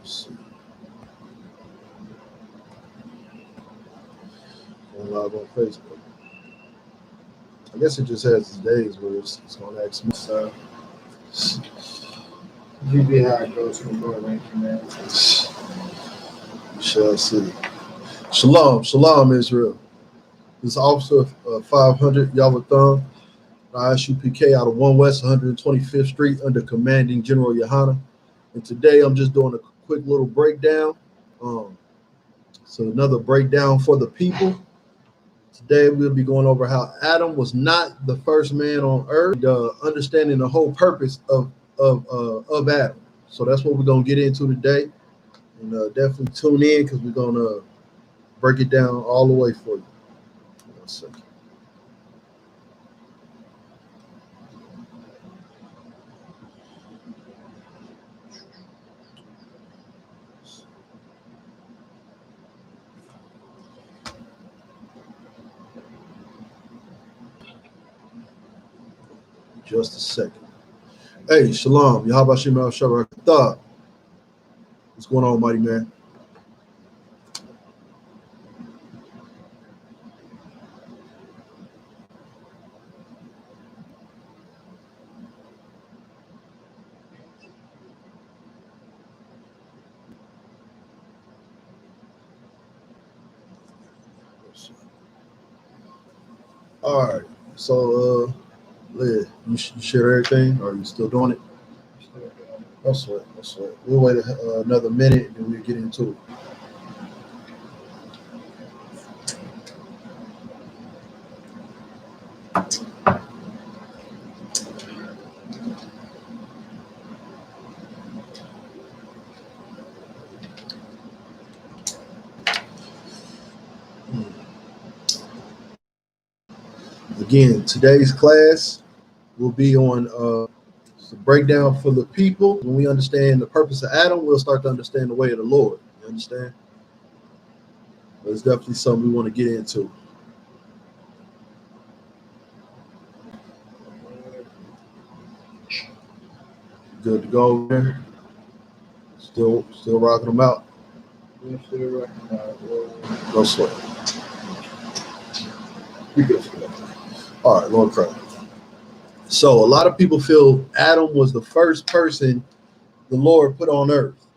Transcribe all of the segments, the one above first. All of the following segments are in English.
Let's see. Going live on Facebook. I guess it just has its days where it's going to ask me. So, usually how it goes from the ranking, man. We shall see. Shalom, shalom, Israel. This officer 500 YAHANNA, I.S.U.P.K. out of 1 West 125th Street under commanding General YAHANNA. And today I'm just doing a quick little breakdown. So another breakdown for the people. Today we'll be going over how Adam was not the first man on earth, understanding the whole purpose of Adam. So that's what we're gonna get into today. And definitely tune in because we're gonna break it down all the way for you. 1 second. Just a second. Hey, shalom. Yahabashim al-Shabaratah. What's going on, mighty man? All right. So, Lid, you share everything? Or are you still doing it? That's right. That's right. We'll wait another minute and then we'll get into it. Again, today's class will be on the breakdown for the people. When we understand the purpose of Adam, we'll start to understand the way of the Lord. You understand? But it's definitely something we want to get into. Good to go there. Still rocking them out. No sweat. We good for that. All right, Lord Christ. So a lot of people feel Adam was the first person the Lord put on earth.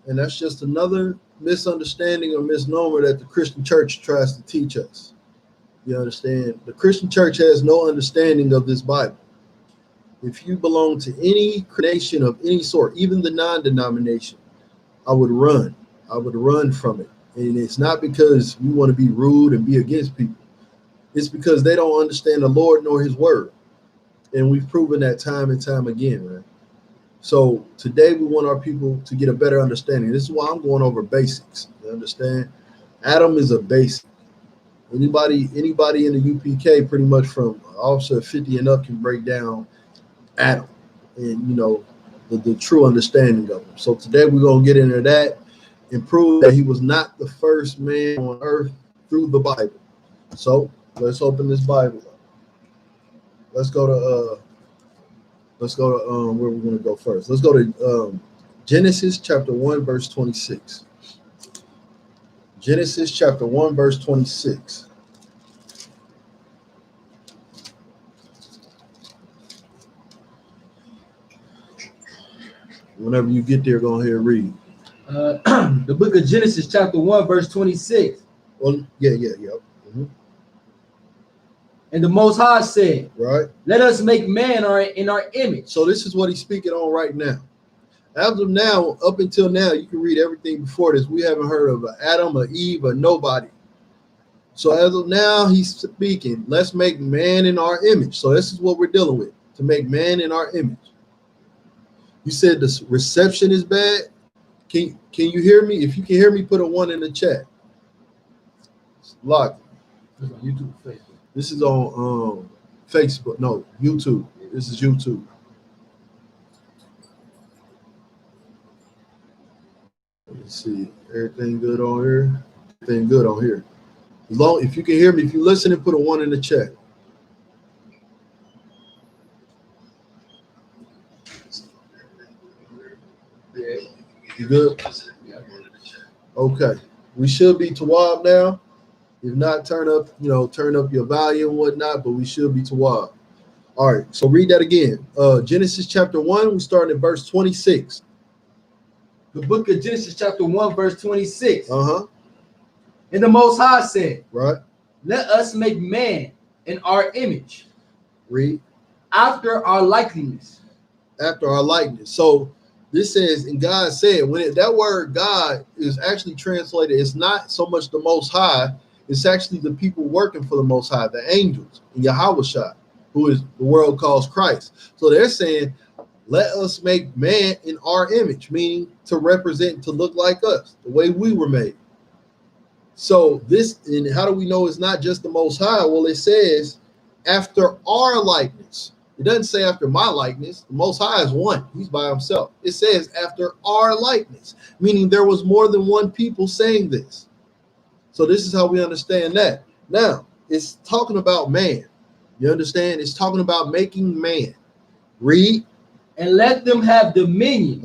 And that's just another misunderstanding or misnomer that the Christian church tries to teach us. You understand? The Christian church has no understanding of this Bible. If you belong to any nation of any sort, even the non-denomination, I would run. I would run from it. And it's not because we want to be rude and be against people. It's because they don't understand the Lord nor his word. And we've proven that time and time again, right? So today we want our people to get a better understanding. This is why I'm going over basics. You understand? Adam is a basic. Anybody in the U.P.K. pretty much from officer 50 and up can break down Adam and, you know, the true understanding of him. So today we're going to get into that and prove that he was not the first man on earth through the Bible. So let's open this Bible up. Let's go to where we're going to go first. Let's go to Genesis chapter 1 verse 26. Genesis chapter 1 verse 26. Whenever you get there, go ahead and read. The book of Genesis chapter 1 verse 26. Well, yeah. Mm-hmm. And the Most High said, right, let us make man in our image. So this is what he's speaking on right now. As of now, up until now, you can read everything before this. We haven't heard of an Adam, or Eve, or nobody. So as of now, he's speaking, let's make man in our image. So this is what we're dealing with, to make man in our image. You said the reception is bad. Can you hear me? If you can hear me, put a 1 in the chat. Lock. YouTube, Facebook. This is on Facebook. No, YouTube. This is YouTube. Let's see. Everything good on here? Everything good on here. If you can hear me, if you listen, put a 1 in the chat. Yeah. You good? Okay. We should be Tawab now. If not, turn up your volume and whatnot, but we should be Tawab. All right, so read that again. Genesis chapter 1, we start at verse 26. The book of Genesis chapter 1, verse 26. Uh-huh. And the Most High said, Right. let us make man in our image, Read. after our likeness. After our likeness. So this says, and God said, that word God is actually translated, it's not so much the Most High, it's actually the people working for the Most High, the angels, and YAHANNA, who is the world calls Christ. So they're saying, let us make man in our image, meaning to represent, to look like us, the way we were made. So this, and how do we know it's not just the Most High? Well, it says after our likeness. It doesn't say after my likeness. The Most High is one. He's by himself. It says after our likeness, meaning there was more than one people saying this. So this is how we understand that. Now, it's talking about man. You understand? It's talking about making man. Read. And let them have dominion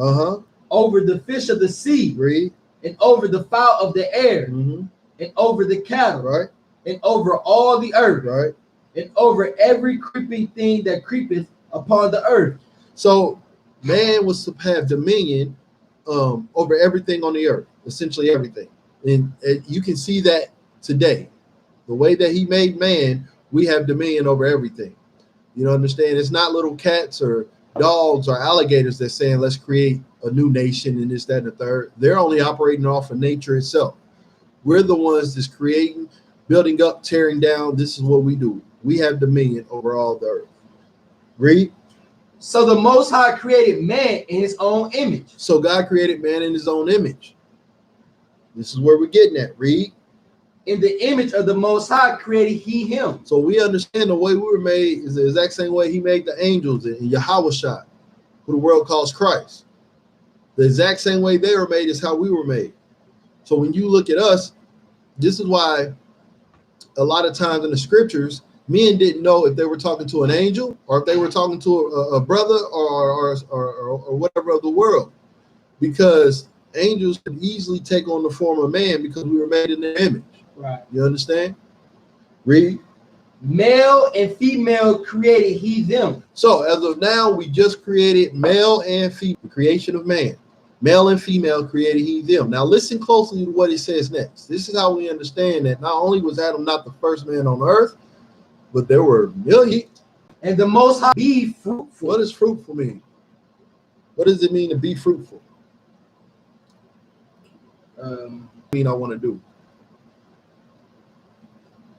over the fish of the sea. Read. And over the fowl of the air. Mm-hmm. And over the cattle. Right. And over all the earth. Right. And over every creeping thing that creepeth upon the earth. So man was to have dominion over everything on the earth, essentially everything. And you can see that today. The way that he made man, we have dominion over everything. You understand? It's not little cats or dogs or alligators that's saying, let's create a new nation and this, that, and the third. They're only operating off of nature itself. We're the ones that's creating, building up, tearing down. This is what we do. We have dominion over all the earth. Read. So the Most High created man in his own image. So God created man in his own image. This is where we're getting at. Read. In the image of the Most High created he him. So we understand the way we were made is the exact same way he made the angels in YAHANNA, who the world calls Christ. The exact same way they were made is how we were made. So when you look at us, this is why a lot of times in the scriptures, men didn't know if they were talking to an angel or if they were talking to a brother or whatever of the world, because angels could easily take on the form of man because we were made in their image. Right. You understand? Read. Male and female created he them. So as of now, we just created male and female, creation of man. Male and female created he them. Now listen closely to what it says next. This is how we understand that not only was Adam not the first man on earth, but there were millions. And the Most High be fruitful. What does fruitful mean? What does it mean to be fruitful? I want to do.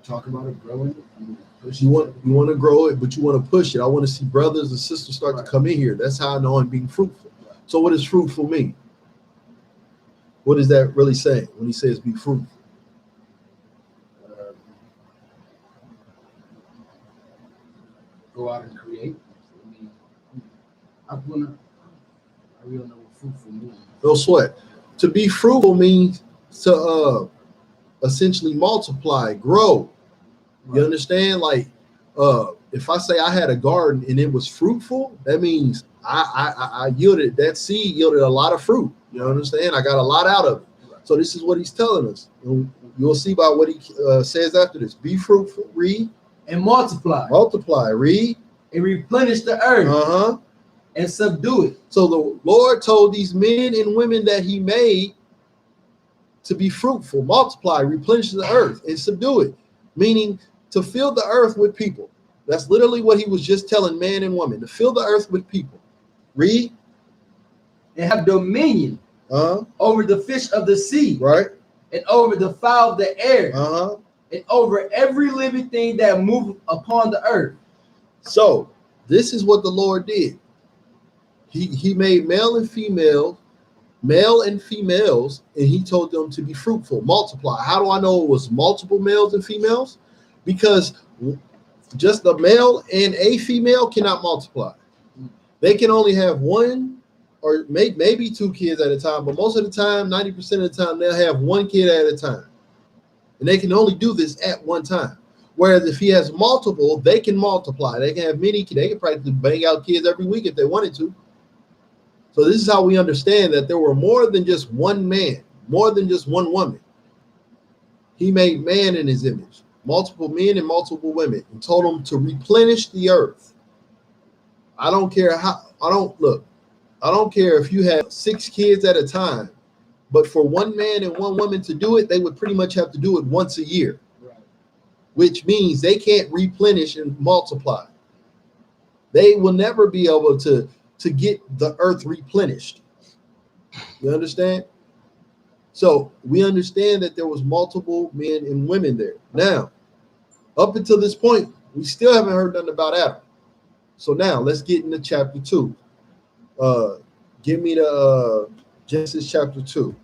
Talk about it, growing. You want to grow it, but you want to push it. I want to see brothers and sisters start to come in here. That's how I know I'm being fruitful. So what does fruitful mean? What is that really saying when he says be fruitful? Go out and create. I don't know what fruitful means. No sweat. To be fruitful means to essentially multiply, grow. You understand? Like if I say I had a garden and it was fruitful, that means I yielded, that seed yielded a lot of fruit. You understand? I got a lot out of it. So this is what he's telling us. And you'll see by what he says after this. Be fruitful, read. And multiply. Multiply, read. And replenish the earth. And subdue it. So the Lord told these men and women that he made to be fruitful, multiply, replenish the earth, and subdue it. Meaning to fill the earth with people. That's literally what he was just telling man and woman, to fill the earth with people. Read. And have dominion over the fish of the sea. Right. And over the fowl of the air. And over every living thing that moveth upon the earth. So this is what the Lord did. He made male and females, and he told them to be fruitful, multiply. How do I know it was multiple males and females? Because just the male and a female cannot multiply. They can only have one or maybe two kids at a time, but most of the time, 90% of the time, they'll have one kid at a time. And they can only do this at one time. Whereas if he has multiple, they can multiply. They can have many kids. They can practically bang out kids every week if they wanted to. So this is how we understand that there were more than just one man, more than just one woman. He made man in his image, multiple men and multiple women, and told them to replenish the earth. I don't care I don't care if you have 6 kids at a time, but for one man and one woman to do it, they would pretty much have to do it once a year, right? Which means they can't replenish and multiply. They will never be able to get the earth replenished. You understand? So we understand that there was multiple men and women there. Now, up until this point, we still haven't heard nothing about Adam. So now let's get into chapter 2. Give me the Genesis chapter 2,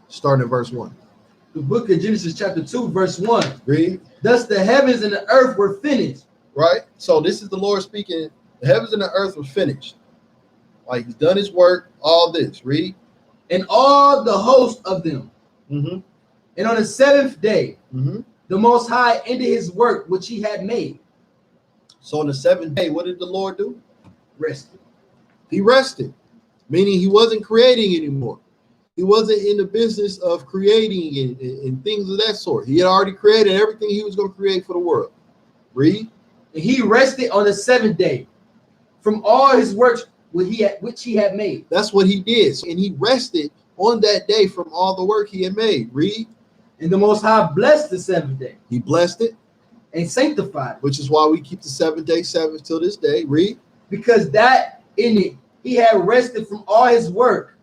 starting at verse 1. The book of Genesis chapter 2, verse 1. Read. Thus the heavens and the earth were finished. Right? So this is the Lord speaking. The heavens and the earth were finished. Like he's done his work, all this. Read. And all the host of them. Mm-hmm. And on the 7th day, mm-hmm. the Most High ended his work which he had made. So on the 7th day, what did the Lord do? Rested. He rested, meaning he wasn't creating anymore. He wasn't in the business of creating and things of that sort. He had already created everything he was going to create for the world. Read. And he rested on the 7th day from all his works which he had made. That's what he did. And he rested on that day from all the work he had made. Read. And the Most High blessed the 7th day. He blessed it. And sanctified it. Which is why we keep the 7th day Sabbath till this day. Read. Because that in it he had rested from all his work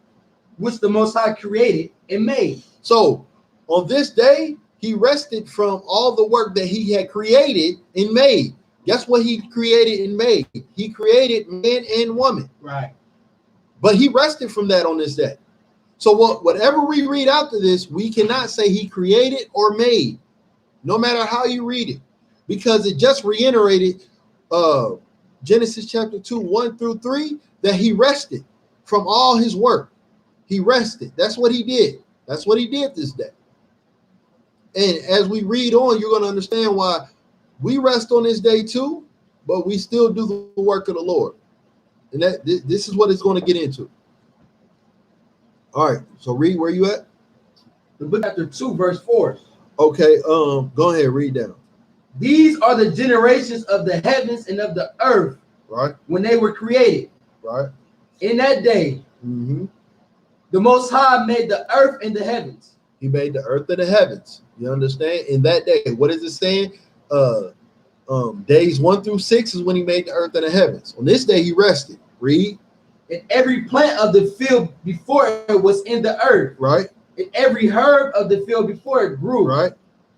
which the Most High created and made. So on this day, he rested from all the work that he had created and made. Guess what he created and made? He created man and woman. Right. But he rested from that on this day. So whatever we read after this, we cannot say he created or made, no matter how you read it, because it just reiterated Genesis chapter 2, 1 through 3, that he rested from all his work. He rested. That's what he did. That's what he did this day. And as we read on, you're going to understand why we rest on this day too, but we still do the work of the Lord. And this is what it's going to get into. All right. So read, where you at? The book chapter 2, verse 4. Okay. Go ahead. Read down. These are the generations of the heavens and of the earth. Right. When they were created. Right. In that day, mm-hmm. the Most High made the earth and the heavens. He made the earth and the heavens. You understand? In that day, what is it saying? Days 1 through 6 is when he made the earth and the heavens. On this day, he rested. Read. And every plant of the field before it was in the earth. Right. And every herb of the field before it grew. Right.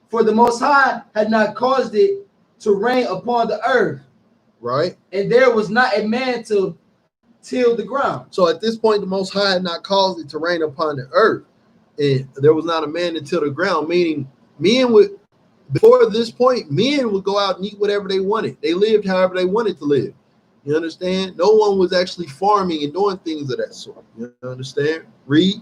For the Most High had not caused it to rain upon the earth. Right. And there was not a man to till the ground. So at this point, the Most High had not caused it to rain upon the earth. And there was not a man to till the ground, meaning men would, before this point, men would go out and eat whatever they wanted. They lived however they wanted to live. You understand? No one was actually farming and doing things of that sort. You understand? Read.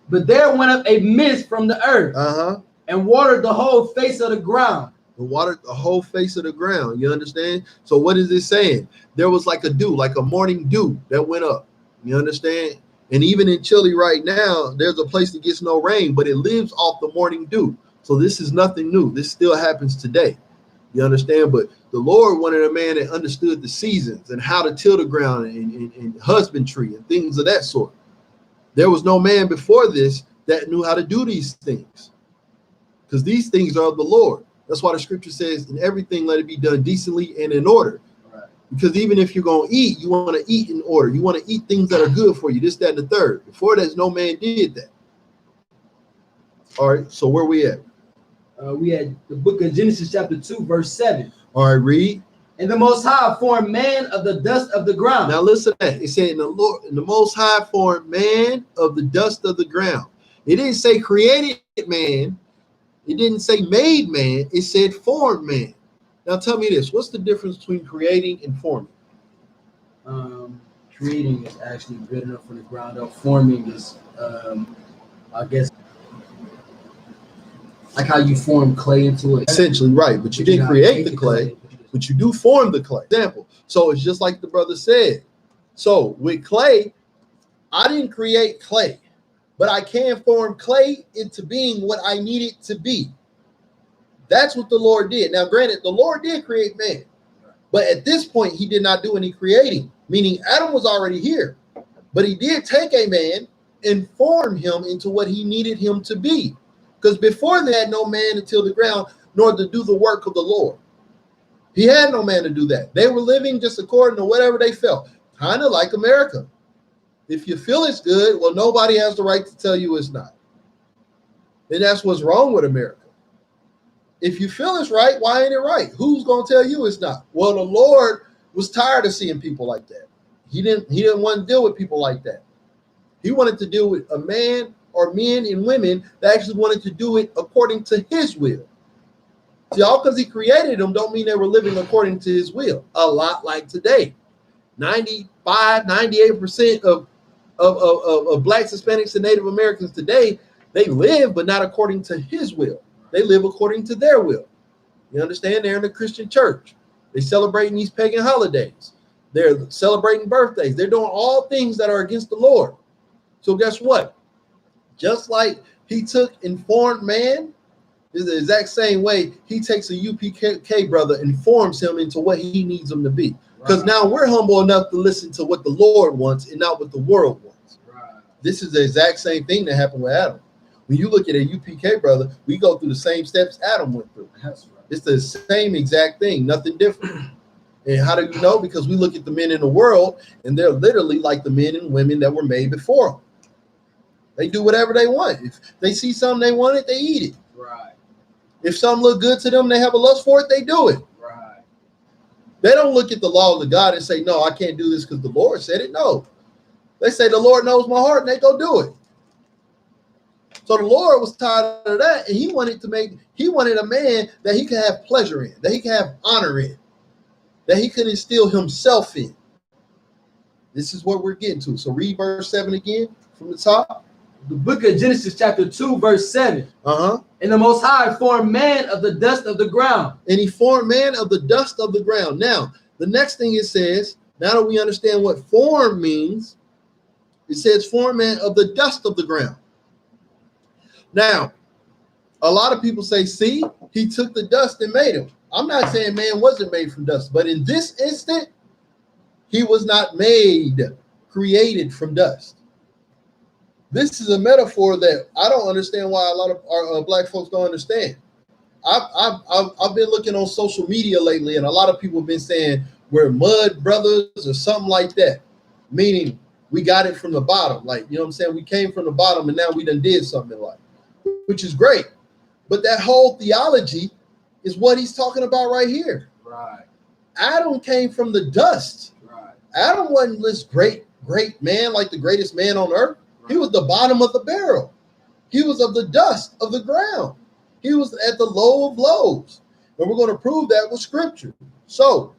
But there went up a mist from the earth. Uh-huh. And watered the whole face of the ground. And watered the whole face of the ground. You understand? So what is it saying? There was like a dew, like a morning dew that went up. You understand? And even in Chile right now, there's a place that gets no rain, but it lives off the morning dew. So this is nothing new. This still happens today. You understand? But the Lord wanted a man that understood the seasons and how to till the ground and husbandry and things of that sort. There was no man before this that knew how to do these things, because these things are of the Lord. That's why the scripture says, in everything, let it be done decently and in order. Right. Because even if you're going to eat, you want to eat in order. You want to eat things that are good for you, this, that, and the third. Before that, no man did that. All right, so where we at? We had the book of Genesis chapter 2, verse 7. All right, read. And the Most High formed man of the dust of the ground. Now listen to that. It said, in the Most High formed man of the dust of the ground. It didn't say created man. It didn't say made man. It said formed man. Now tell me this. What's the difference between creating and forming? Creating is actually good enough for the ground up. Forming is, I guess, like how you form clay into it. Essentially, right. But you didn't create the clay. but you do form the clay. Example. So it's just like the brother said. So with clay, I didn't create clay, but I can form clay into being what I need it to be. That's what the Lord did. Now, granted, the Lord did create man, but at this point, he did not do any creating, meaning Adam was already here, but he did take a man and form him into what he needed him to be. Because before that, no man to till the ground, nor to do the work of the Lord. He had no man to do that. They were living just according to whatever they felt, kind of like America. If you feel it's good, well, nobody has the right to tell you it's not. And that's what's wrong with America. If you feel it's right, why ain't it right? Who's going to tell you it's not? Well, the Lord was tired of seeing people like that. He didn't want to deal with people like that. He wanted to deal with a man or men and women that actually wanted to do it according to his will. See, all because he created them don't mean they were living according to his will. A lot like today. 95, 98% of blacks, Hispanics, and Native Americans today, they live, but not according to his will. They live according to their will. You understand? They're in the Christian church. They're celebrating these pagan holidays. They're celebrating birthdays. They're doing all things that are against the Lord. So guess what? Just like he took and formed man, is the exact same way he takes a UPK brother and forms him into what he needs him to be. Because now we're humble enough to listen to what the Lord wants and not what the world wants. Right. This is the exact same thing that happened with Adam. When you look at a UPK brother, we go through the same steps Adam went through. That's right. It's the same exact thing, nothing different. And how do you know? Because we look at the men in the world, and they're literally like the men and women that were made before them. They do whatever they want. If they see something they want it, they eat it. Right. If something look good to them, they have a lust for it, they do it. Right. They don't look at the laws of God and say, no, I can't do this because the Lord said it. No. They say the Lord knows my heart, and they go do it. So the Lord was tired of that, and he wanted a man that he could have pleasure in, that he could have honor in, that he could instill himself in. This is what we're getting to. So read verse 7 again from the top. The book of Genesis chapter 2, verse 7. And the Most High formed man of the dust of the ground. And he formed man of the dust of the ground. Now, the next thing it says, now that we understand what form means, it says form man of the dust of the ground. Now, a lot of people say, see, he took the dust and made him. I'm not saying man wasn't made from dust, but in this instant, he was not created from dust. This is a metaphor that I don't understand why a lot of our black folks don't understand. I've been looking on social media lately, and a lot of people have been saying we're mud brothers or something like that, meaning we got it from the bottom. Like, you know what I'm saying? We came from the bottom, and now we done did something in life, which is great. But that whole theology is what he's talking about right here. Right. Adam came from the dust. Right. Adam wasn't this great man, like the greatest man on earth. Right. He was the bottom of the barrel. He was of the dust of the ground. He was at the low of lows. And we're going to prove that with scripture. So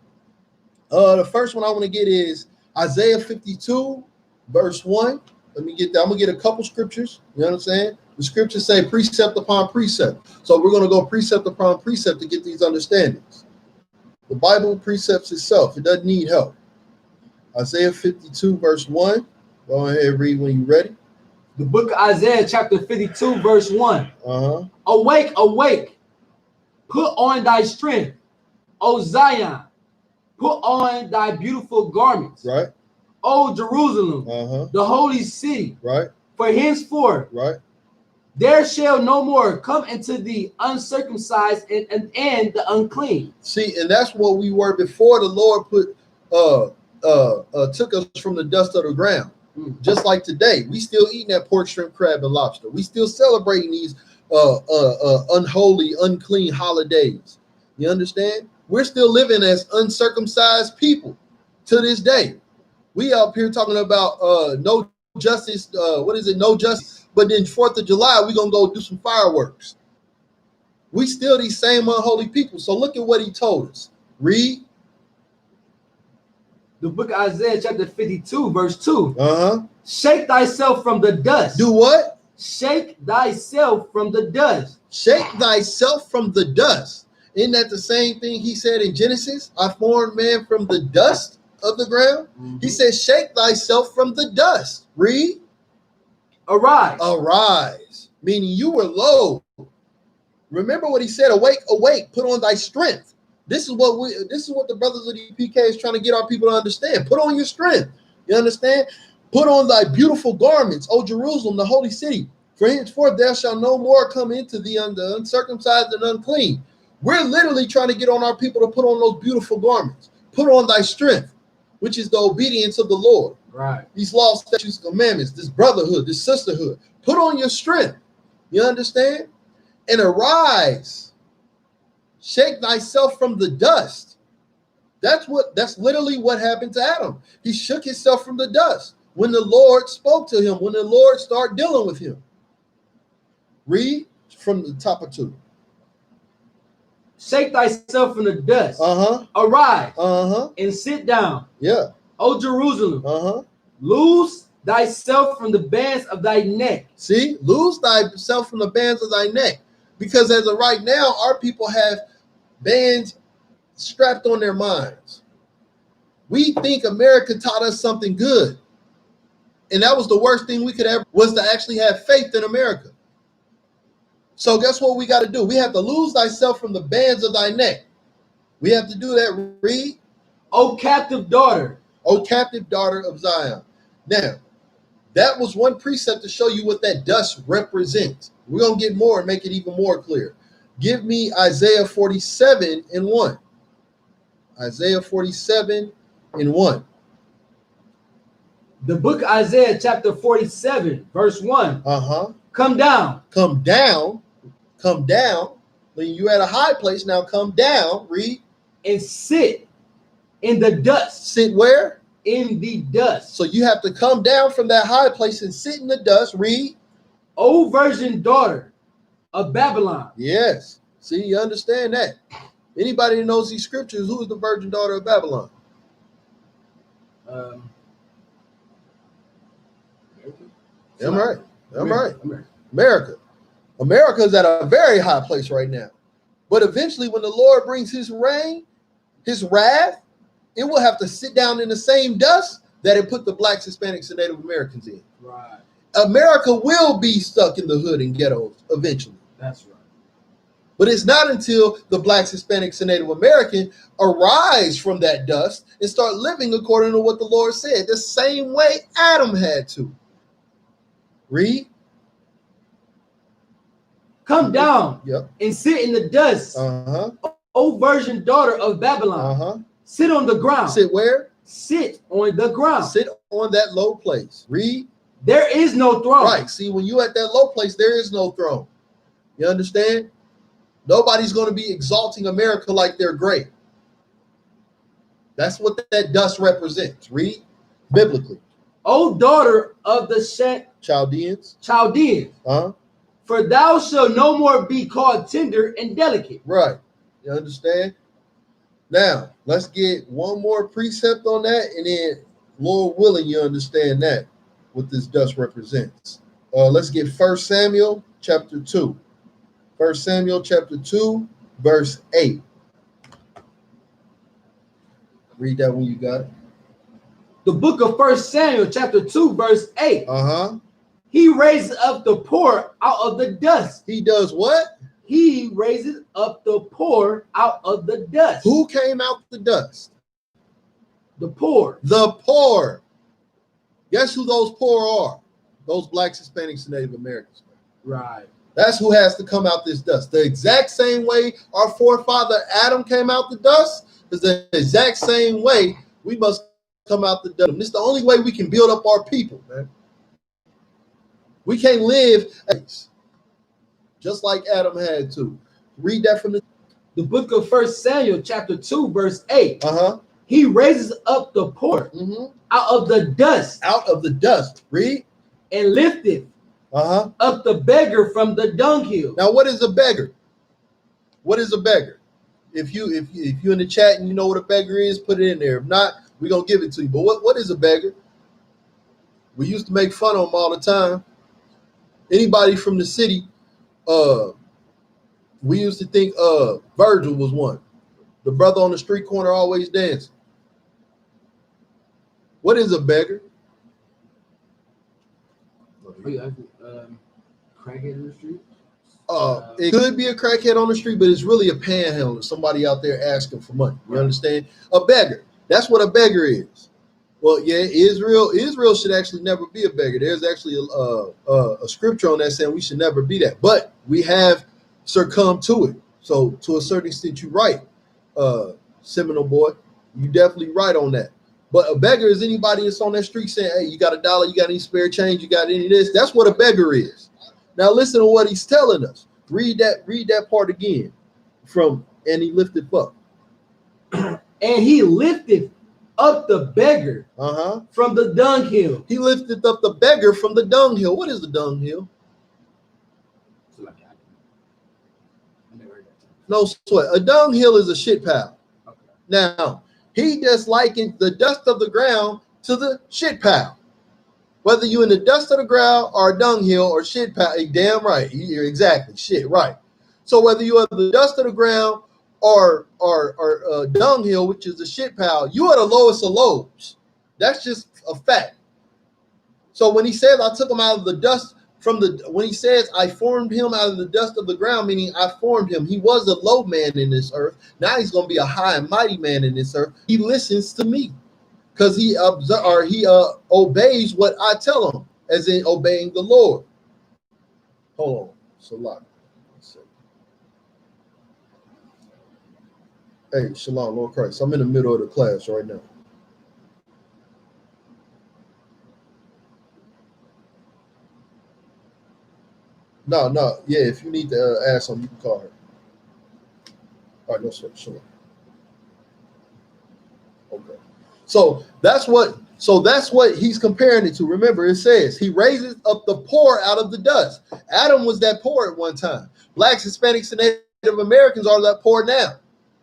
the first one I want to get is Isaiah 52, verse 1. Let me get that. I'm going to get a couple scriptures. You know what I'm saying? The scriptures say precept upon precept. So we're going to go precept upon precept to get these understandings. The Bible precepts itself. It doesn't need help. Isaiah 52, verse 1. Go ahead and read when you're ready. The book of Isaiah, chapter 52, verse 1. Awake, awake. Put on thy strength, O Zion. Put on thy beautiful garments. Right. O Jerusalem, the holy city. Right. For henceforth, right, there shall no more come into the uncircumcised and the unclean. See, and that's what we were before the Lord took us from the dust of the ground. Just like today, we still eating that pork, shrimp, crab, and lobster. We still celebrating these unholy, unclean holidays. You understand? We're still living as uncircumcised people to this day. We up here talking about no justice. What is it? No justice. But then 4th of July, we're going to go do some fireworks. We still these same unholy people. So look at what he told us. Read. The book of Isaiah, chapter 52, verse 2. Shake thyself from the dust. Do what? Shake thyself from the dust. Shake thyself from the dust. Isn't that the same thing he said in Genesis? I formed man from the dust of the ground. He said, shake thyself from the dust. Read. Arise. Arise. Meaning you were low. Remember what he said, awake, awake, put on thy strength. This is what the brothers of the PK is trying to get our people to understand. Put on your strength. You understand? Put on thy beautiful garments, O Jerusalem, the holy city. For henceforth there shall no more come into thee the uncircumcised and unclean. We're literally trying to get on our people to put on those beautiful garments. Put on thy strength, which is the obedience of the Lord. Right. These laws, statutes, commandments, this brotherhood, this sisterhood. Put on your strength. You understand? And arise. Shake thyself from the dust. That's literally what happened to Adam. He shook himself from the dust when the Lord spoke to him, when the Lord started dealing with him. Read from the top of 2. Shake thyself from the dust. Uh-huh. Arise. Uh-huh. And sit down. Yeah. O Jerusalem. Uh-huh. Loose thyself from the bands of thy neck. See, lose thyself from the bands of thy neck. Because as of right now, our people have bands strapped on their minds. We think America taught us something good. And that was the worst thing we could ever, was to actually have faith in America. So guess what we got to do? We have to lose thyself from the bands of thy neck. We have to do that. Read. O captive daughter. O captive daughter of Zion. Now, that was one precept to show you what that dust represents. We're going to get more and make it even more clear. Give me Isaiah 47:1. Isaiah 47:1. The book of Isaiah chapter 47 verse 1. Uh-huh. Come down. Come down. Come down. When you're at a high place, now come down. Read. And sit in the dust. Sit where? In the dust. So you have to come down from that high place and sit in the dust. Read. O virgin daughter of Babylon. Yes. See, you understand that. Anybody that knows these scriptures, who is the virgin daughter of Babylon? I'm right. America. America is at a very high place right now. But eventually, when the Lord brings his rain, his wrath, it will have to sit down in the same dust that it put the blacks, Hispanics, and Native Americans in. Right. America will be stuck in the hood and ghettos eventually. That's right. But it's not until the blacks, Hispanics, and Native American arise from that dust and start living according to what the Lord said, the same way Adam had to. Read. Come down. Yep. And sit in the dust. Uh-huh. O virgin daughter of Babylon. Uh-huh. Sit on the ground. Sit where? Sit on the ground. Sit on that low place. Read. There is no throne. Right. See, when you at that low place, there is no throne. You understand? Nobody's going to be exalting America like they're great. That's what that dust represents. Read. Biblically. O daughter of the Chaldeans. Uh-huh. For thou shalt no more be called tender and delicate. Right. You understand? Now, let's get one more precept on that, and then, Lord willing, you understand that, what this dust represents. Let's get 1 Samuel chapter 2. 1 Samuel chapter 2, verse 8. Read that when you got it. The book of 1 Samuel chapter 2, verse 8. Uh-huh. He raises up the poor out of the dust. He does what? He raises up the poor out of the dust. Who came out the dust? The poor. The poor. Guess who those poor are? Those blacks, Hispanics, and Native Americans. Right. That's who has to come out this dust. The exact same way our forefather Adam came out the dust is the exact same way we must come out the dust. And it's the only way we can build up our people, man. We can't live just like Adam had to. Read that from the book of 1 Samuel chapter 2, verse 8. Uh-huh. He raises up the poor out of the dust. Out of the dust. Read. And lifteth up the beggar from the dunghill. Now, what is a beggar? What is a beggar? If you in the chat and you know what a beggar is, put it in there. If not, we're gonna give it to you. But what is a beggar? We used to make fun of them all the time. Anybody from the city we used to think Virgil was one. The brother on the street corner always dancing. What is a beggar? Crackhead in the street? It could be a crackhead on the street, but it's really a panhandler, somebody out there asking for money. You understand? A beggar. That's what a beggar is. Well, yeah, Israel should actually never be a beggar. There's actually a scripture on that saying we should never be that. But we have succumbed to it. So to a certain extent, you're right, Seminole boy. You definitely right on that. But a beggar is anybody that's on that street saying, hey, you got $1, you got any spare change, you got any of this? That's what a beggar is. Now listen to what he's telling us. Read that part again from and he lifted up. And he lifted up the beggar from the dunghill. He lifted up the beggar from the dunghill. What is the dunghill? No sweat. A dunghill is a shit pile. Okay. Now, he just likened the dust of the ground to the shit pile. Whether you're in the dust of the ground or a dunghill or shit pile, damn right. You're exactly shit, right. So whether you are the dust of the ground or dunghill, which is the shit pile, you are the lowest of lows. That's just a fact. So when he says, I took him out of the dust when he says, I formed him out of the dust of the ground, meaning I formed him. He was a low man in this earth. Now he's going to be a high and mighty man in this earth. He listens to me because he obeys what I tell him, as in obeying the Lord. Hold on. Shalom. Hey, Shalom, Lord Christ. I'm in the middle of the class right now. No. Yeah, if you need to ask something, you can call her. All right, no sweat. Shalom. Okay. So that's what he's comparing it to. Remember, it says he raises up the poor out of the dust. Adam was that poor at one time. Blacks, Hispanics, and Native Americans are that poor now.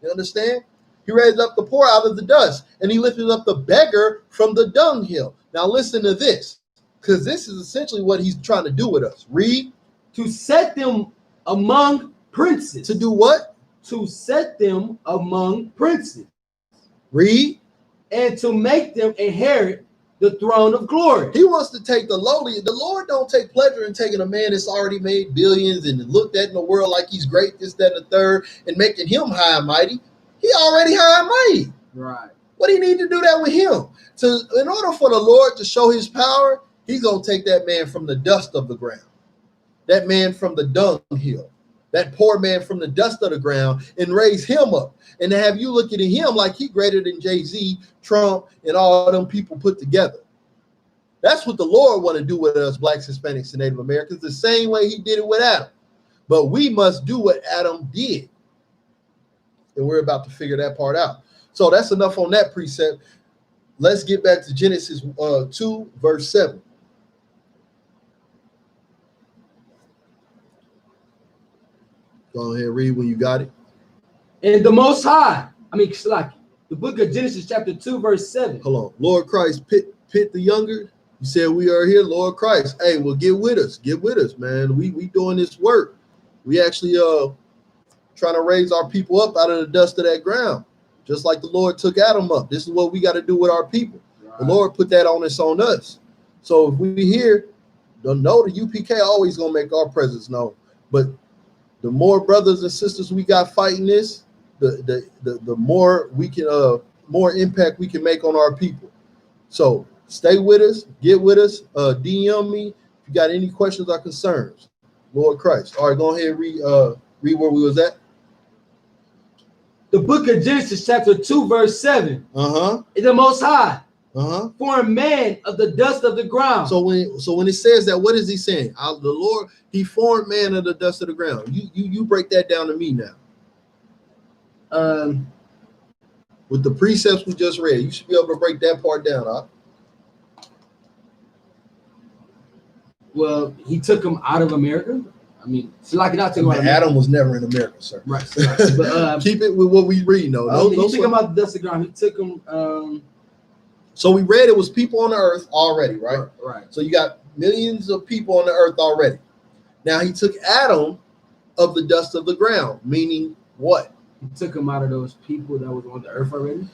You understand? He raised up the poor out of the dust, and he lifted up the beggar from the dunghill. Now listen to this, because this is essentially what he's trying to do with us. Read. To set them among princes. To do what? To set them among princes. Read. And to make them inherit the throne of glory. He wants to take the lowly. The Lord don't take pleasure in taking a man that's already made billions and looked at in the world like he's great, this, that, and the third, and making him high and mighty. He already high and mighty. Right. What do you need to do that with him? In order for the Lord to show his power, he's going to take that man from the dust of the ground, that man from the dunghill, that poor man from the dust of the ground, and raise him up. And to have you looking at him like he greater than Jay-Z, Trump, and all them people put together. That's what the Lord want to do with us, Blacks, Hispanics, and Native Americans, the same way he did it with Adam. But we must do what Adam did. And we're about to figure that part out. So that's enough on that precept. Let's get back to Genesis 2, verse 7. Go ahead, read when you got it. And the Most High, the book of Genesis chapter 2, verse 7. Hold on. Lord Christ, Pitt the younger. You said we are here, Lord Christ. Hey, well, get with us. Get with us, man. We doing this work. We actually trying to raise our people up out of the dust of that ground, just like the Lord took Adam up. This is what we got to do with our people. Right. The Lord put that on us. So if we here, don't know the UPK always gonna make our presence known. But the more brothers and sisters we got fighting this, the more we can more impact we can make on our people. So stay with us, get with us, DM me if you got any questions or concerns. Lord Christ. All right, go ahead and read where we was at. The book of Genesis chapter 2, verse 7. Is the Most High. Formed man of the dust of the ground. So when it says that, what is he saying? The Lord, he formed man of the dust of the ground. You break that down to me now. With the precepts we just read, you should be able to break that part down, huh? Well, he took him out of America. Adam was never in America, sir. Right. But keep it with what we read, though. He took him out the dust of the ground. He took him. So we read it was people on the earth already, right? Right. So you got millions of people on the earth already. Now he took Adam of the dust of the ground. Meaning what? He took them out of those people that was on the earth already.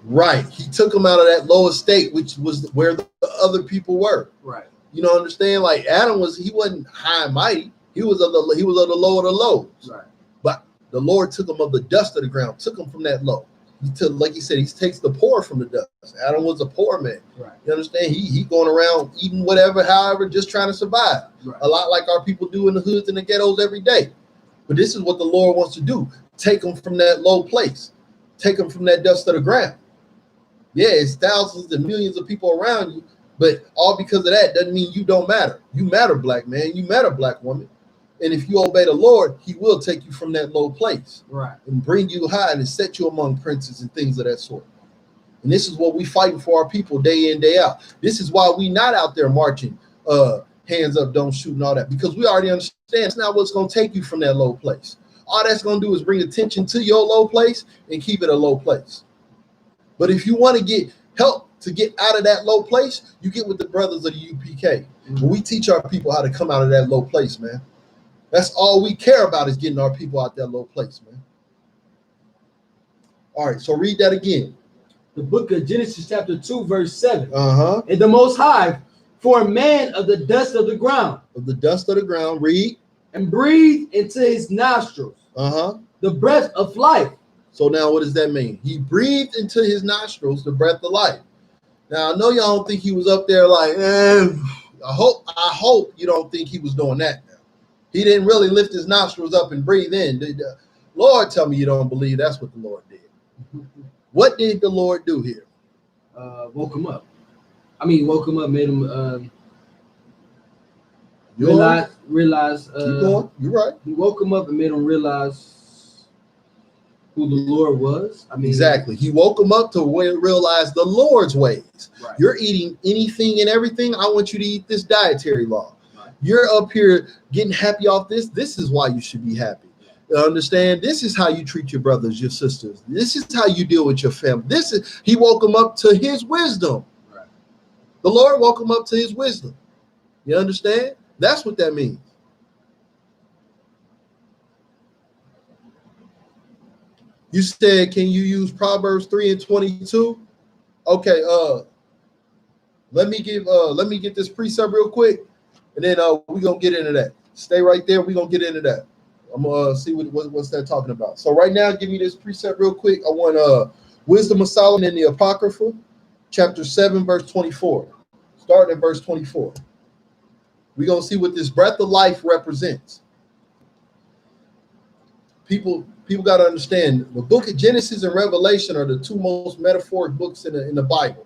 Right. He took them out of that lower state, which was where the other people were. Right. You know, understand? Like Adam he wasn't high and mighty. He was of the low of the lows. Right. But the Lord took him of the dust of the ground, took him from that low. He took, like he said, he takes the poor from the dust. Adam was a poor man. Right. You understand? He going around eating whatever, however, just trying to survive. Right. A lot like our people do in the hoods and the ghettos every day. But this is what the Lord wants to do. Take them from that low place. Take them from that dust of the ground. Yeah, it's thousands and millions of people around you, but all because of that doesn't mean you don't matter. You matter, black man. You matter, black woman. And if you obey the Lord, he will take you from that low place. Right. And bring you high and set you among princes and things of that sort. And this is what we fighting for our people day in, day out. This is why we not out there marching, hands up, don't shoot and all that, because we already understand it's not what's going to take you from that low place. All that's going to do is bring attention to your low place and keep it a low place. But if you want to get help to get out of that low place, you get with the brothers of the UPK. Mm-hmm. We teach our people how to come out of that low place, man. That's all we care about is getting our people out that low place, man. All right, so read that again. The book of Genesis chapter 2, verse 7. Uh-huh. And the Most High formed man of the dust of the ground. Of the dust of the ground, read. And breathed into his nostrils. Uh-huh. The breath of life. So now what does that mean? He breathed into his nostrils the breath of life. Now I know y'all don't think he was up there like, I hope you don't think he was doing that. He didn't really lift his nostrils up and breathe in. Lord, tell me you don't believe that's what the Lord did. What did the Lord do here? Woke him up. I mean, woke him up, made him realize. You're right. He woke him up and made him realize who the Lord was. I mean, exactly. He woke him up to realize the Lord's ways. Right. You're eating anything and everything. I want you to eat this dietary law. Right. You're up here getting happy off this. This is why you should be happy. Understand? This is how you treat your brothers, your sisters. This is how you deal with your family. He woke him up to his wisdom. Right. The Lord woke him up to his wisdom. You understand? That's what that means. You said, can you use Proverbs 3:22? Okay, let me get this precept real quick, and then we're gonna get into that. Stay right there, we're gonna get into that. I'm gonna see what's that talking about. So right now, give me this precept real quick. I want Wisdom of Solomon in the Apocrypha, chapter 7, verse 24. Starting at verse 24. We're gonna see what this breath of life represents. People got to understand the book of Genesis and Revelation are the two most metaphoric books in the Bible.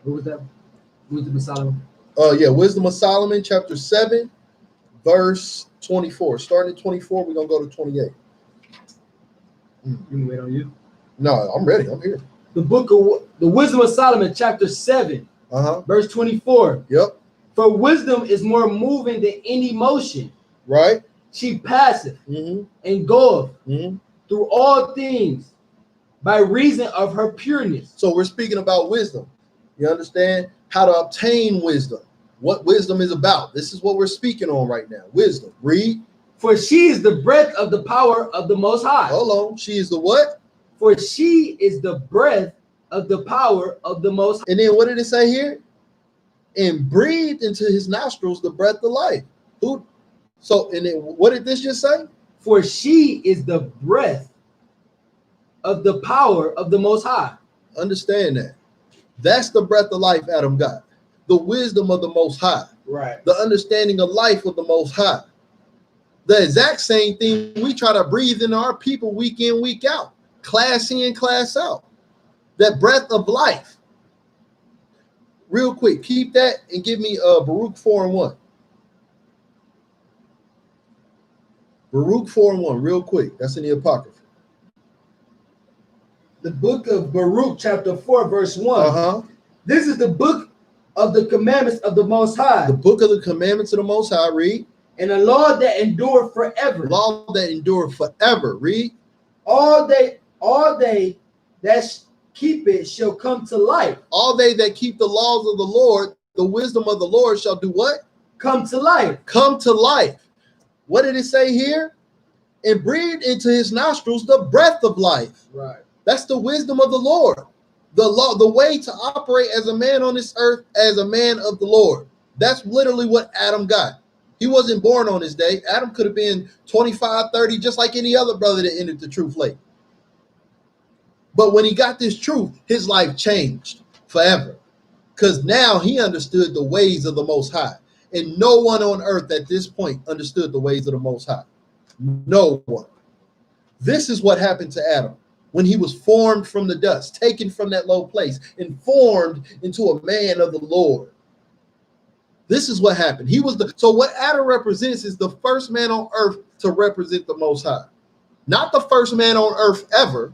What was that? Wisdom of Solomon? Wisdom of Solomon, chapter 7, verse 24. Starting at 24, we're going to go to 28. You can wait on you? No, I'm ready. I'm here. The Wisdom of Solomon, chapter 7, verse 24. Yep. For wisdom is more moving than any motion. Right. She passeth and goeth through all things by reason of her pureness. So we're speaking about wisdom. You understand? How to obtain wisdom. What wisdom is about. This is what we're speaking on right now. Wisdom. Read. For she is the breath of the power of the Most High. Hold on. She is the what? For she is the breath of the power of the Most High. And then what did it say here? And breathed into his nostrils the breath of life. Who? So, and then what did this just say? For she is the breath of the power of the Most High. Understand that. That's the breath of life Adam got. The wisdom of the Most High. Right. The understanding of life of the Most High. The exact same thing we try to breathe into our people week in, week out. Class in, class out. That breath of life. Real quick, keep that and give me Baruch 4:1. Baruch 4:1, real quick. That's in the Apocrypha. The book of Baruch, chapter 4, verse 1. This is the book of the commandments of the Most High. The book of the commandments of the Most High, read. And a law that endure forever. Law that endure forever, read. All they that keep it shall come to life. All they that keep the laws of the Lord, the wisdom of the Lord shall do what? Come to life. Come to life. What did it say here? And breathed into his nostrils the breath of life. Right. That's the wisdom of the Lord. The law, the way to operate as a man on this earth, as a man of the Lord. That's literally what Adam got. He wasn't born on his day. Adam could have been 25, 30, just like any other brother that entered the truth late. But when he got this truth, his life changed forever. Because now he understood the ways of the Most High. And no one on earth at this point understood the ways of the Most High. No one. This is what happened to Adam when he was formed from the dust, taken from that low place, and formed into a man of the Lord. This is what happened. So what Adam represents is the first man on earth to represent the Most High. Not the first man on earth ever,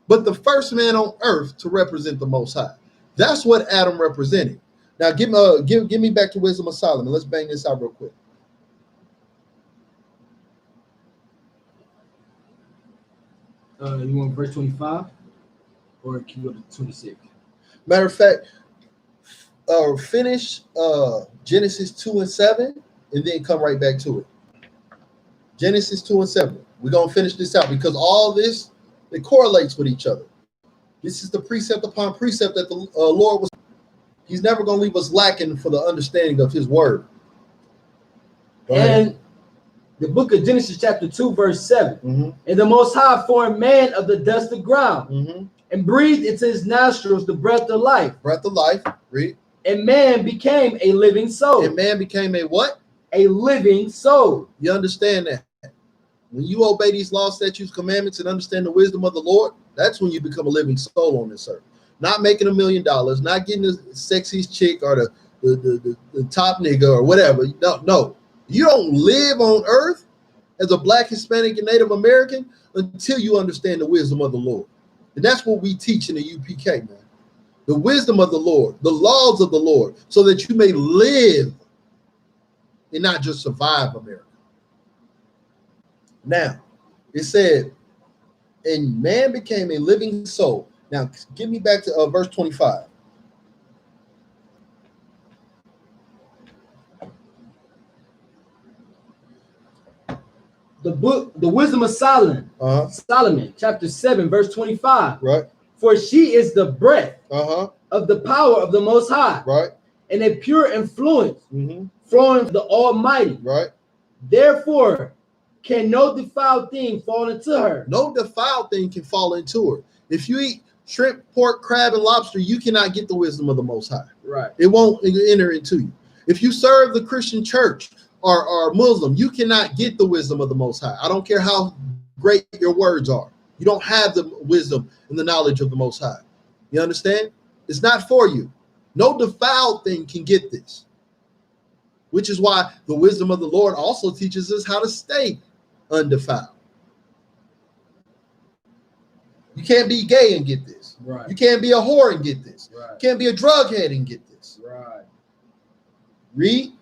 but the first man on earth to represent the Most High. That's what Adam represented. Now give me back to Wisdom of Solomon. Let's bang this out real quick. You want verse 25? Or can you go to 26? Matter of fact, finish Genesis 2 and 7, and then come right back to it. Genesis 2 and 7. We're going to finish this out because all this, it correlates with each other. This is the precept upon precept that the Lord was. He's never going to leave us lacking for the understanding of his word. And the book of Genesis chapter 2 verse 7. Mm-hmm. And the Most High formed man of the dust of ground, mm-hmm, and breathed into his nostrils the breath of life. Breath of life. Read. And man became a living soul. And man became a what? A living soul. You understand that? When you obey these laws, statutes, commandments, and understand the wisdom of the Lord, that's when you become a living soul on this earth. Not making $1 million, not getting the sexiest chick or the top nigga or whatever. No. You don't live on earth as a Black, Hispanic, and Native American until you understand the wisdom of the Lord. And that's what we teach in the U.P.K, man. The wisdom of the Lord, the laws of the Lord, so that you may live and not just survive America. Now, it said, and man became a living soul. Now, give me back to verse 25. The wisdom of Solomon, Solomon, chapter 7, verse 25. Right. For she is the breath of the power of the Most High. Right. And a pure influence flowing from the Almighty. Right. Therefore, can no defiled thing fall into her? No defiled thing can fall into her. If you eat shrimp, pork, crab, and lobster, you cannot get the wisdom of the Most High. Right. It won't enter into you. If you serve the Christian church or Muslim, you cannot get the wisdom of the Most High. I don't care how great your words are. You don't have the wisdom and the knowledge of the Most High. You understand? It's not for you. No defiled thing can get this. Which is why the wisdom of the Lord also teaches us how to stay undefiled. You can't be gay and get this. Right. You can't be a whore and get this. Right. You can't be a drug head and get this. Right. Read.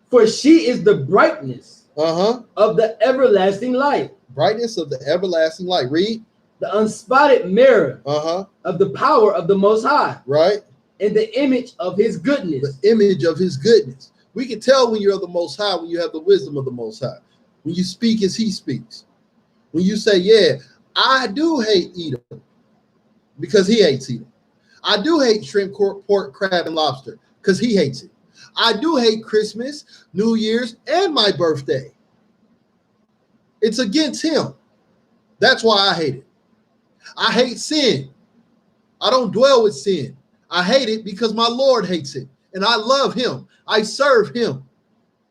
For she is the brightness of the everlasting light. Brightness of the everlasting light. Read. The unspotted mirror of the power of the Most High. Right. And the image of his goodness. The image of his goodness. We can tell when you're of the Most High when you have the wisdom of the Most High. When you speak as he speaks. When you say, yeah, I do hate Edom because he hates Edom. I do hate shrimp, pork, crab, and lobster because he hates it. I do hate Christmas, New Year's, and my birthday. It's against him. That's why I hate it. I hate sin. I don't dwell with sin. I hate it because my Lord hates it. And I love him. I serve him.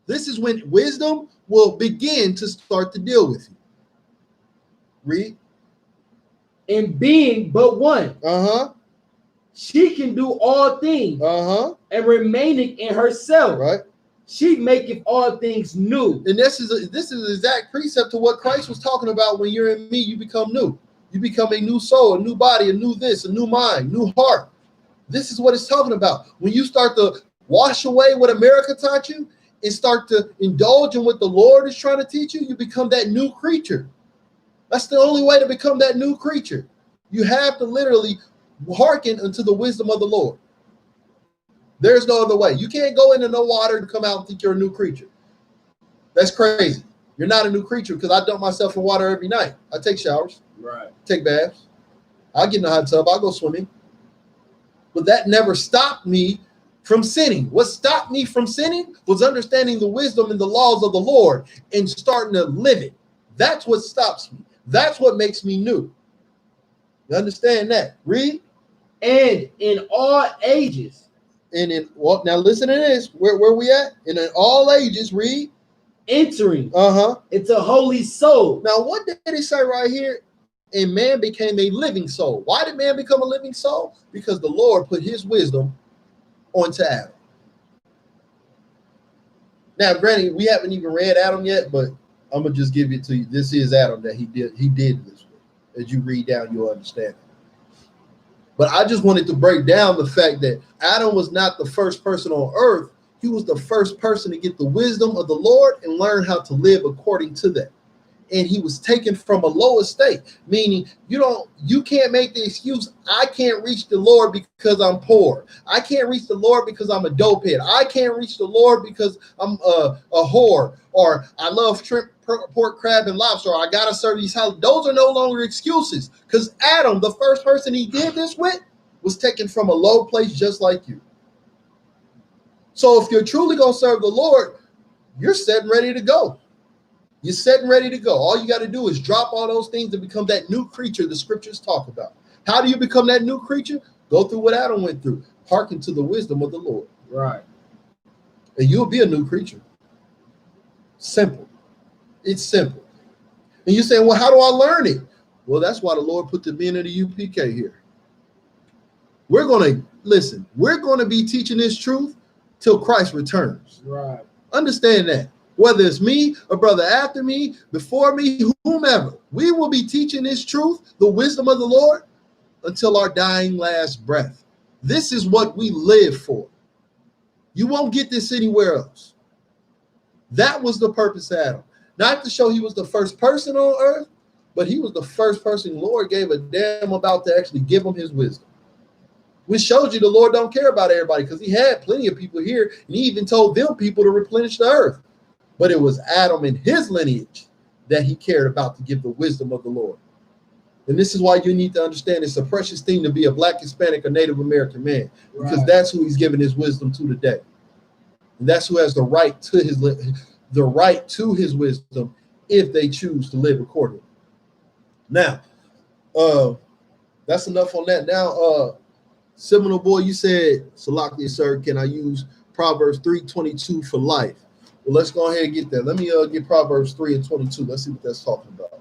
This is when wisdom will begin to start to deal with you. Read. In being but one. She can do all things. And remaining in herself. Right. She maketh all things new. And this is the exact precept to what Christ was talking about. When you're in me, you become new. You become a new soul, a new body, a new this, a new mind, new heart. This is what it's talking about. When you start to wash away what America taught you and start to indulge in what the Lord is trying to teach you, you become that new creature. That's the only way to become that new creature. You have to literally hearken unto the wisdom of the Lord. There's no other way. You can't go into no water and come out and think you're a new creature. That's crazy. You're not a new creature because I dump myself in water every night. I take showers, Right. take baths. I get in the hot tub. I go swimming. But that never stopped me from sinning. What stopped me from sinning was understanding the wisdom and the laws of the Lord and starting to live it. That's what stops me. That's what makes me new. You understand that? Read. And in all ages. And in well, now listen to this. Where we at? And in all ages, read. Entering Uh-huh. into holy soul. Now, what did it say right here? And man became a living soul. Why did man become a living soul? Because the Lord put his wisdom onto Adam. Now, granted, we haven't even read Adam yet, but I'm gonna just give it to you. This is Adam that he did this with. As you read down, you'll understand it. But I just wanted to break down the fact that Adam was not the first person on earth. He was the first person to get the wisdom of the Lord and learn how to live according to that. And he was taken from a low estate, meaning you can't make the excuse, I can't reach the Lord because I'm poor. I can't reach the Lord because I'm a dopehead. I can't reach the Lord because I'm a whore, or I love shrimp, pork, crab, and lobster, or I gotta serve these holidays. Those are no longer excuses, because Adam, the first person he did this with, was taken from a low place just like you. So if you're truly gonna serve the Lord, you're set and ready to go. You're set and ready to go. All you got to do is drop all those things and become that new creature the scriptures talk about. How do you become that new creature? Go through what Adam went through. Hearken to the wisdom of the Lord. Right. And you'll be a new creature. Simple. It's simple. And you say, well, how do I learn it? Well, that's why the Lord put the men of the UPK here. We're going to be teaching this truth till Christ returns. Right. Understand that. Whether it's me, a brother after me, before me, whomever, we will be teaching this truth, the wisdom of the Lord, until our dying last breath. This is what we live for. You won't get this anywhere else. That was the purpose of Adam. Not to show he was the first person on earth, but he was the first person the Lord gave a damn about to actually give him his wisdom. Which shows you the Lord don't care about everybody, because he had plenty of people here, and he even told them people to replenish the earth. But it was Adam and his lineage that he cared about to give the wisdom of the Lord. And this is why you need to understand it's a precious thing to be a Black, Hispanic, or Native American man, because that's who he's giving his wisdom to today. And that's who has the right to his wisdom if they choose to live accordingly. Now, that's enough on that. Now, Seminole Boy, you said, Salaki, sir, can I use Proverbs 3:22 for life? Well, let's go ahead and get that. Let me get Proverbs 3:22. Let's see what that's talking about.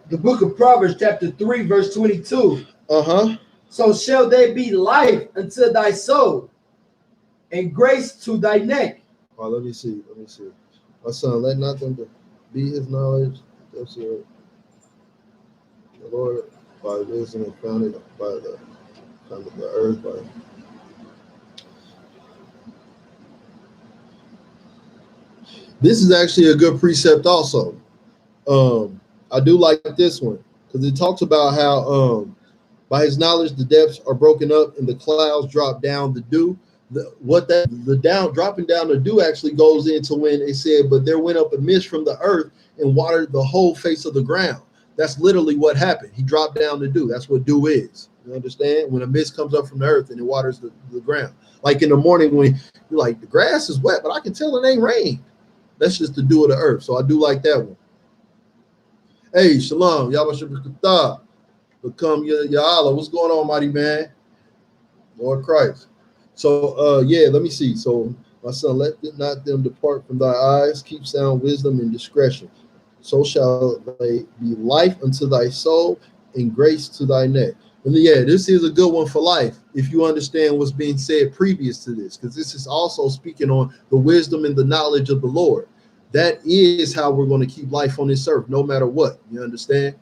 The book of Proverbs, chapter 3, verse 22. Uh-huh. So shall there be life unto thy soul, and grace to thy neck. Oh, let me see. My son, let nothing be his knowledge. That's it. The Lord, by wisdom and founded by the earth, by this is actually a good precept also. I do like this one because it talks about how by his knowledge the depths are broken up and the clouds drop down the dew. Dropping down the dew actually goes into when it said, but there went up a mist from the earth and watered the whole face of the ground. That's literally what happened. He dropped down the dew. That's what dew is. You understand? When a mist comes up from the earth and it waters the ground. Like in the morning when you're like, the grass is wet, but I can tell it ain't rain. That's just the dew of the earth. So I do like that one. Hey, Shalom. Yahweh become your Allah. What's going on, mighty man? Lord Christ. So, yeah, let me see. So, my son, let not them depart from thy eyes. Keep sound wisdom and discretion. So shall they be life unto thy soul and grace to thy neck. And yeah, this is a good one for life if you understand what's being said previous to this, because this is also speaking on the wisdom and the knowledge of the Lord. That is how we're going to keep life on this earth, no matter what. You understand?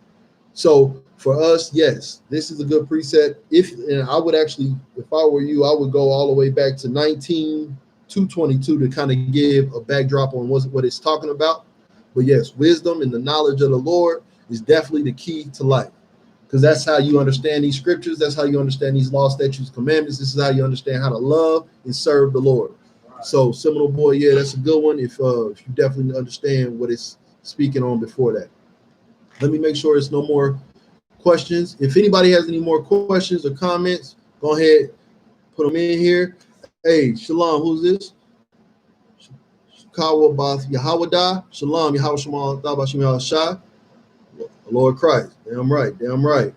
So for us, yes, this is a good precept. And I would actually, if I were you, I would go all the way back to 19:22 to kind of give a backdrop on what it's talking about. But yes, wisdom and the knowledge of the Lord is definitely the key to life. because that's how you understand these scriptures. That's how you understand these laws, statutes, commandments. This is how you understand how to love and serve the Lord. So, Seminole Boy, yeah, that's a good one. If you definitely understand what it's speaking on before that. Let me make sure there's no more questions. If anybody has any more questions or comments, go ahead, put them in here. Hey, Shalom, who's this? Kawa Bath Yahawada. Shalom, Yahweh Shema Thabashim Yahshai. Lord Christ. Damn right, damn right.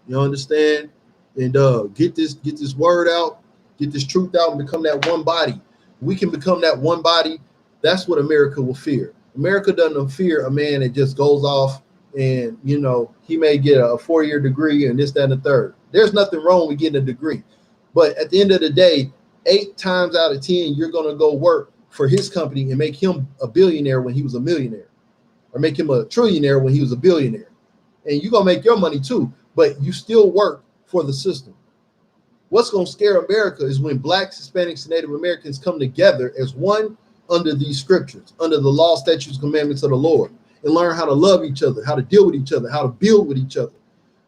You understand? And get this word out, get this truth out, and become that one body. We can become that one body. That's what America will fear. America doesn't fear a man that just goes off and, you know, he may get a 4-year degree and this, that, and the third. There's nothing wrong with getting a degree. But at the end of the day, 8 times out of 10, you're going to go work for his company and make him a billionaire when he was a millionaire, or make him a trillionaire when he was a billionaire. And you're going to make your money too, but you still work for the system. What's going to scare America is when Blacks, Hispanics, and Native Americans come together as one under these scriptures, under the law, statutes, commandments of the Lord, and learn how to love each other, how to deal with each other, how to build with each other.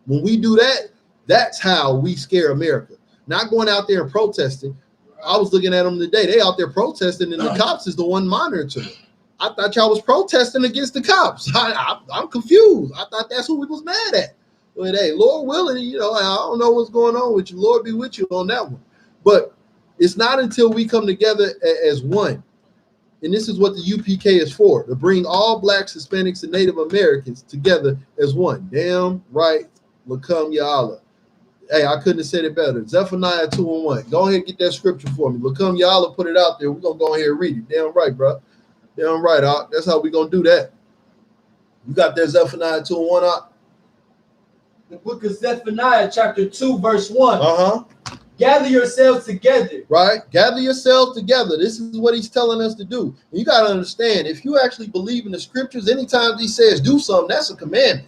When we do that, that's how we scare America. Not going out there and protesting. I was looking at them today. They out there protesting, and the cops is the one monitoring them. I thought y'all was protesting against the cops. I'm confused. I thought that's who we was mad at. But hey, Lord willing, you know, I don't know what's going on with you. Lord be with you on that one. But it's not until we come together as one. And this is what the UPK is for, to bring all Blacks, Hispanics, and Native Americans together as one. Damn right, Lakam Ya'Allah. Hey, I couldn't have said it better. Zephaniah 2:1. Go ahead and get that scripture for me. Lakam Ya'Allah put it out there. We're going to go ahead and read it. Damn right, bro. Damn right, Doc. That's how we're going to do that. You got that Zephaniah 2:1, Doc? The book of Zephaniah, chapter 2, verse 1. Uh-huh. Gather yourselves together. Right? Gather yourselves together. This is what he's telling us to do. And you got to understand, if you actually believe in the scriptures, anytime he says do something, that's a commandment.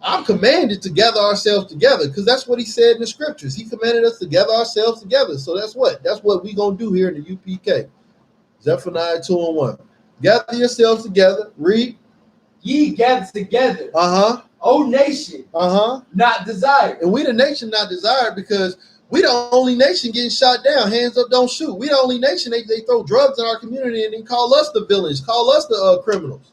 I'm commanded to gather ourselves together because that's what he said in the scriptures. He commanded us to gather ourselves together. So that's what we're going to do here in the UPK. Zephaniah 2:1. Gather yourselves together. Read. Ye gather together. Uh-huh. O nation. Uh-huh. Not desired. And we the nation not desired because we the only nation getting shot down. Hands up, don't shoot. We the only nation. They throw drugs in our community and then call us the villains, call us the criminals.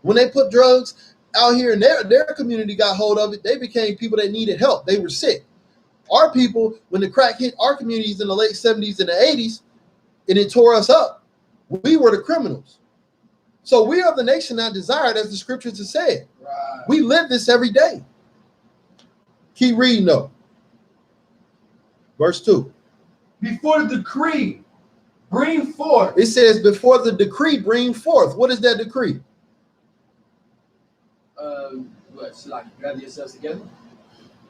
When they put drugs out here and their community got hold of it, they became people that needed help. They were sick. Our people, when the crack hit our communities in the late 70s and the 80s, and it tore us up, we were the criminals. So we are the nation not desired, as the scriptures have said. Right. We live this every day. Keep reading though. Verse 2. Before the decree, bring forth. It says, before the decree, bring forth. What is that decree? What? So like gather yourselves together?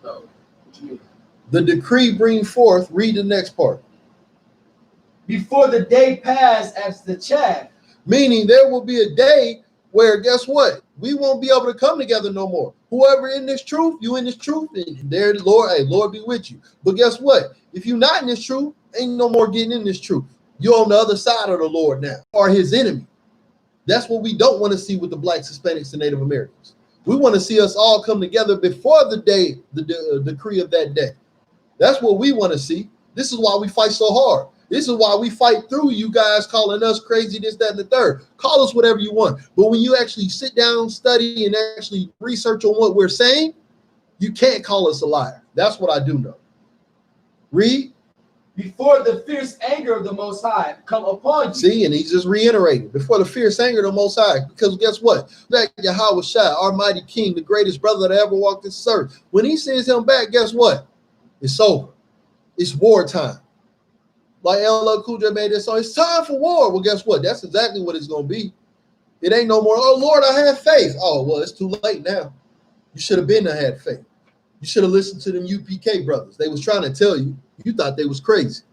No. What you mean? The decree, bring forth. Read the next part. Before the day pass as the chaff. Meaning there will be a day where, guess what? We won't be able to come together no more. Whoever in this truth, you in this truth, and there, Lord, hey, Lord be with you. But guess what? If you're not in this truth, ain't no more getting in this truth. You're on the other side of the Lord now, or his enemy. That's what we don't want to see with the Blacks, Hispanics, and Native Americans. We want to see us all come together before the day, the decree of that day. That's what we want to see. This is why we fight so hard. This is why we fight through you guys calling us crazy, this, that, and the third. Call us whatever you want. But when you actually sit down, study, and actually research on what we're saying, you can't call us a liar. That's what I do know. Read. Before the fierce anger of the Most High come upon you. See, and he's just reiterating. Before the fierce anger of the Most High. Because guess what? That YAHANNA, our mighty king, the greatest brother that ever walked this earth. When he sends him back, guess what? It's over. It's wartime. Like LL Cool J made this song, it's time for war. Well, guess what? That's exactly what it's going to be. It ain't no more, oh, Lord, I have faith. Oh, well, it's too late now. You should have been had faith. You should have listened to them UPK brothers. They was trying to tell you. You thought they was crazy.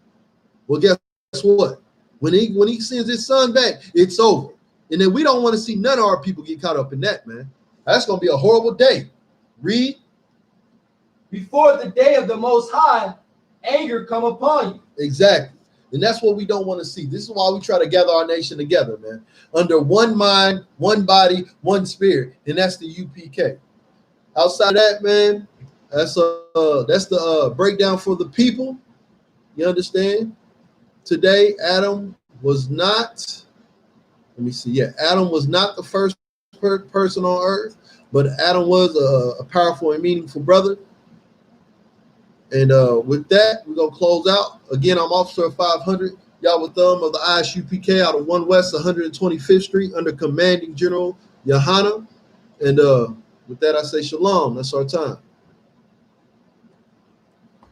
Well, guess what? When he sends his son back, it's over. And then we don't want to see none of our people get caught up in that, man. That's going to be a horrible day. Read. Before the day of the Most High, anger come upon you. Exactly. And that's what we don't want to see. This is why we try to gather our nation together, man. Under one mind, one body, one spirit. And that's the UPK. Outside of that, man, that's the breakdown for the people. You understand? Today, Adam was not. Let me see. Yeah, Adam was not the first person on earth, but Adam was a powerful and meaningful brother. And with that, we're gonna close out. Again, I'm Officer of 500. Y'all with Thumb of the I.S.U.P.K. out of 1 West 125th Street under Commanding General YAHANNA. And with that, I say shalom. That's our time.